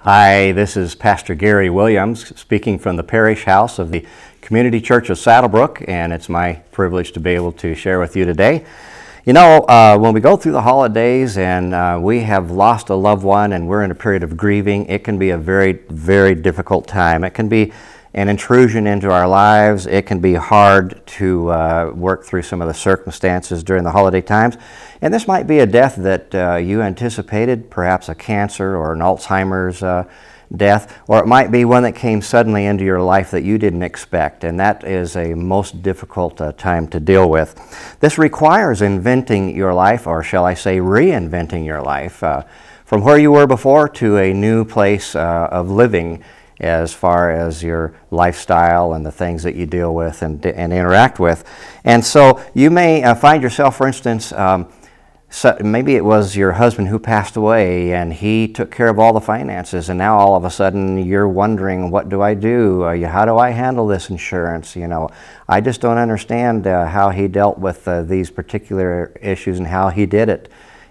Hi, this is Pastor Gary Williams speaking from the parish house of the Community Church of Saddlebrook, and it's my privilege to be able to share with you today. You know, when we go through the holidays and we have lost a loved one and we're in a period of grieving, it can be a very, very difficult time. It can be an intrusion into our lives. It can be hard to work through some of the circumstances during the holiday times. And this might be a death that you anticipated, perhaps a cancer or an Alzheimer's death, or it might be one that came suddenly into your life that you didn't expect, and that is a most difficult time to deal with. This requires inventing your life, or shall I say reinventing your life, from where you were before to a new place of living, as far as your lifestyle and the things that you deal with and interact with. And so you may find yourself, for instance, maybe it was your husband who passed away and he took care of all the finances, and now all of a sudden you're wondering, what do I do? How do I handle this insurance? You know, I just don't understand how he dealt with these particular issues and how he did it.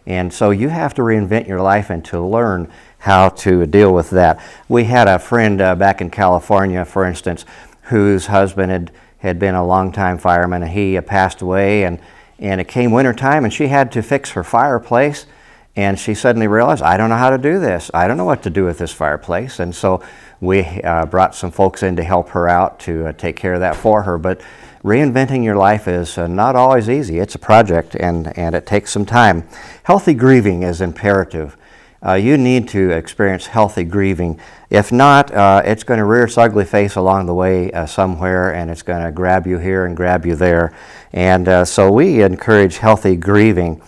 And so you have to reinvent your life and to learn how to deal with that. We had a friend back in California, for instance, whose husband had been a longtime fireman, and he passed away, and it came wintertime and she had to fix her fireplace, and she suddenly realized, I don't know how to do this. I don't know what to do with this fireplace. And so we brought some folks in to help her out to take care of that for her. But reinventing your life is not always easy. It's a project, and it takes some time. Healthy grieving is imperative. You need to experience healthy grieving. If not, it's going to rear its ugly face along the way somewhere, and it's going to grab you here and grab you there. And so we encourage healthy grieving.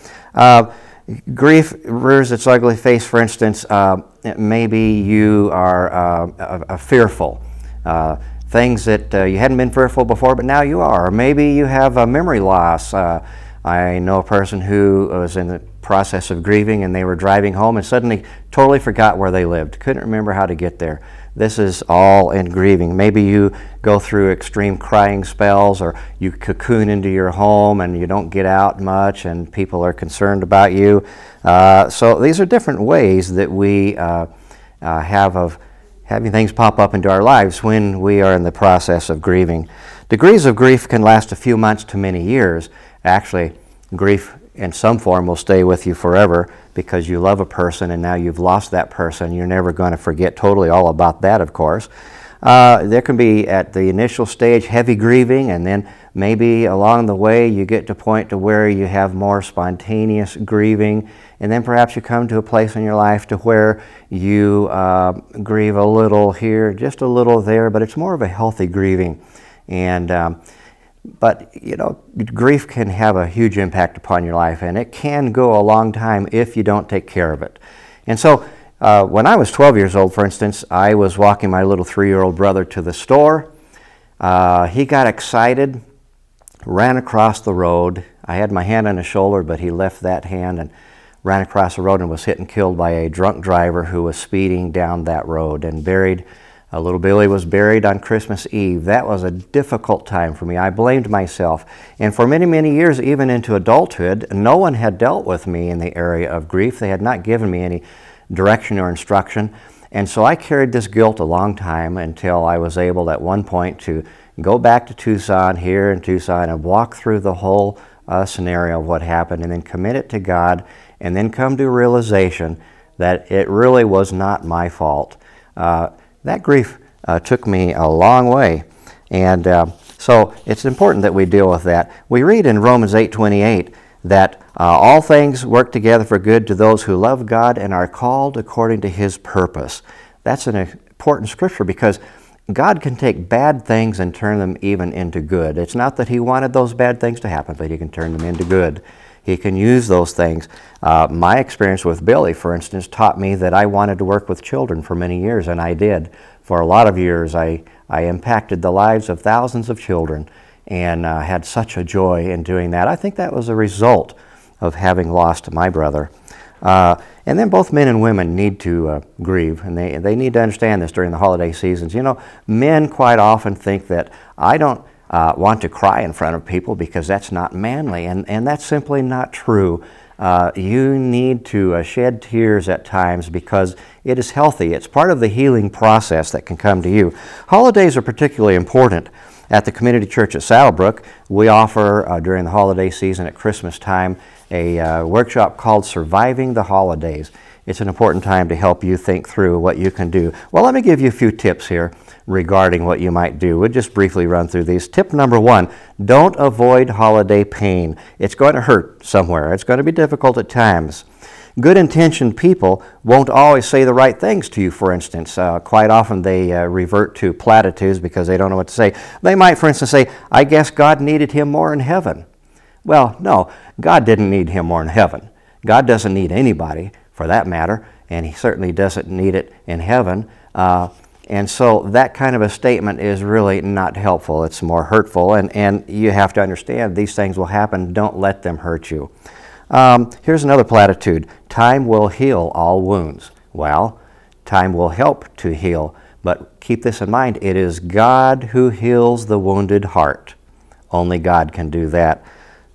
Grief rears its ugly face, for instance, maybe you are fearful. Things that you hadn't been fearful before, but now you are. Or maybe you have a memory loss. I know a person who was in the process of grieving, and they were driving home and suddenly totally forgot where they lived. Couldn't remember how to get there. This is all in grieving. Maybe you go through extreme crying spells, or you cocoon into your home and you don't get out much and people are concerned about you. So these are different ways that we have of having things pop up into our lives when we are in the process of grieving. Degrees of grief can last a few months to many years. Actually, grief in some form will stay with you forever because you love a person and now you've lost that person. You're never going to forget totally all about that, of course. There can be, at the initial stage, heavy grieving, and then maybe along the way you get to a point to where you have more spontaneous grieving, and then perhaps you come to a place in your life to where you grieve a little here, just a little there, but it's more of a healthy grieving. And but, you know, grief can have a huge impact upon your life, and it can go a long time if you don't take care of it. And so when I was 12 years old, for instance, I was walking my little 3-year-old brother to the store. He got excited, ran across the road. I had my hand on his shoulder, but he left that hand and ran across the road and was hit and killed by a drunk driver who was speeding down that road and buried. Little Billy was buried on Christmas Eve. That was a difficult time for me. I blamed myself. And for many, many years, even into adulthood, no one had dealt with me in the area of grief. They had not given me any direction or instruction. And so I carried this guilt a long time until I was able at one point to go back to Tucson, here in Tucson, and walk through the whole scenario of what happened, and then commit it to God, and then come to a realization that it really was not my fault. That grief took me a long way, and so it's important that we deal with that. We read in Romans 8:28 that all things work together for good to those who love God and are called according to His purpose. That's an important scripture because God can take bad things and turn them even into good. It's not that He wanted those bad things to happen, but He can turn them into good. He can use those things. My experience with Billy, for instance, taught me that I wanted to work with children for many years, and I did. For a lot of years, I impacted the lives of thousands of children and had such a joy in doing that. I think that was a result of having lost my brother. And then both men and women need to grieve, and they need to understand this during the holiday seasons. You know, men quite often think that I don't want to cry in front of people because that's not manly, and that's simply not true. You need to shed tears at times because it is healthy. It's part of the healing process that can come to you. Holidays are particularly important. At the Community Church at Saddlebrook, we offer during the holiday season at Christmas time a workshop called Surviving the Holidays. It's an important time to help you think through what you can do. Well, let me give you a few tips here regarding what you might do. We'll just briefly run through these. Tip number one, don't avoid holiday pain. It's going to hurt somewhere. It's going to be difficult at times. Good-intentioned people won't always say the right things to you, for instance. Quite often they revert to platitudes because they don't know what to say. They might, for instance, say, I guess God needed him more in heaven. Well, no, God didn't need him more in heaven. God doesn't need anybody, for that matter, and he certainly doesn't need it in heaven. And so that kind of a statement is really not helpful. It's more hurtful, and you have to understand these things will happen. Don't let them hurt you. Here's another platitude. Time will heal all wounds. Well, time will help to heal, but keep this in mind. It is God who heals the wounded heart. Only God can do that.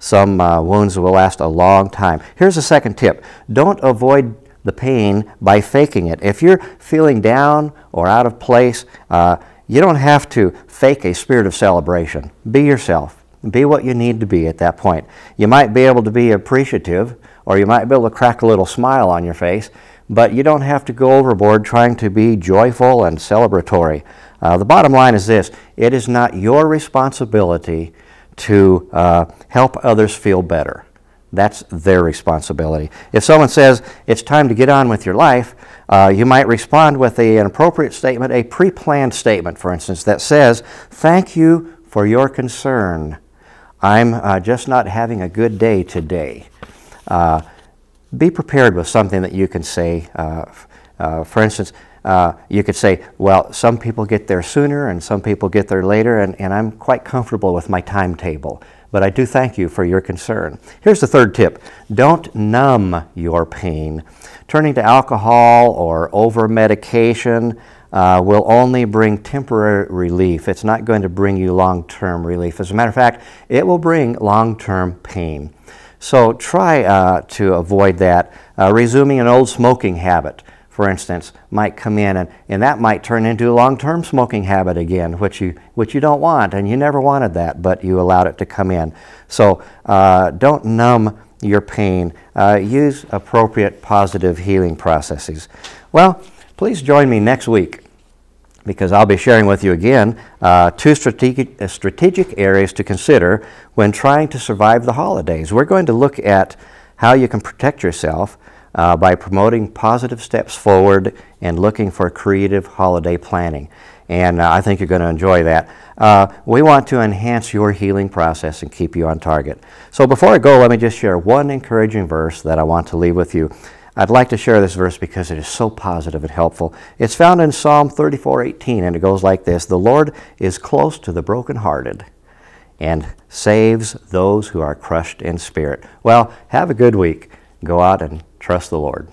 Some wounds will last a long time. Here's a second tip. Don't avoid the pain by faking it. If you're feeling down or out of place, you don't have to fake a spirit of celebration. Be yourself. Be what you need to be at that point. You might be able to be appreciative, or you might be able to crack a little smile on your face, but you don't have to go overboard trying to be joyful and celebratory. The bottom line is this: it is not your responsibility to help others feel better. That's their responsibility. If someone says it's time to get on with your life, you might respond with an appropriate statement, a pre-planned statement, for instance, that says, thank you for your concern. I'm just not having a good day today. Be prepared with something that you can say. For instance, you could say, well, some people get there sooner and some people get there later, and I'm quite comfortable with my timetable. But I do thank you for your concern. Here's the third tip. Don't numb your pain. Turning to alcohol or over-medication will only bring temporary relief. It's not going to bring you long-term relief. As a matter of fact, it will bring long-term pain. So try to avoid that. Resuming an old smoking habit, for instance, might come in, and that might turn into a long-term smoking habit again, which you don't want, and you never wanted that, but you allowed it to come in. So don't numb your pain. Use appropriate positive healing processes. Well, please join me next week, because I'll be sharing with you again two strategic areas to consider when trying to survive the holidays. We're going to look at how you can protect yourself by promoting positive steps forward and looking for creative holiday planning. And I think you're going to enjoy that. We want to enhance your healing process and keep you on target. So before I go, let me just share one encouraging verse that I want to leave with you. I'd like to share this verse because it is so positive and helpful. It's found in Psalm 34:18, and it goes like this: the Lord is close to the brokenhearted and saves those who are crushed in spirit. Well, have a good week. Go out and trust the Lord.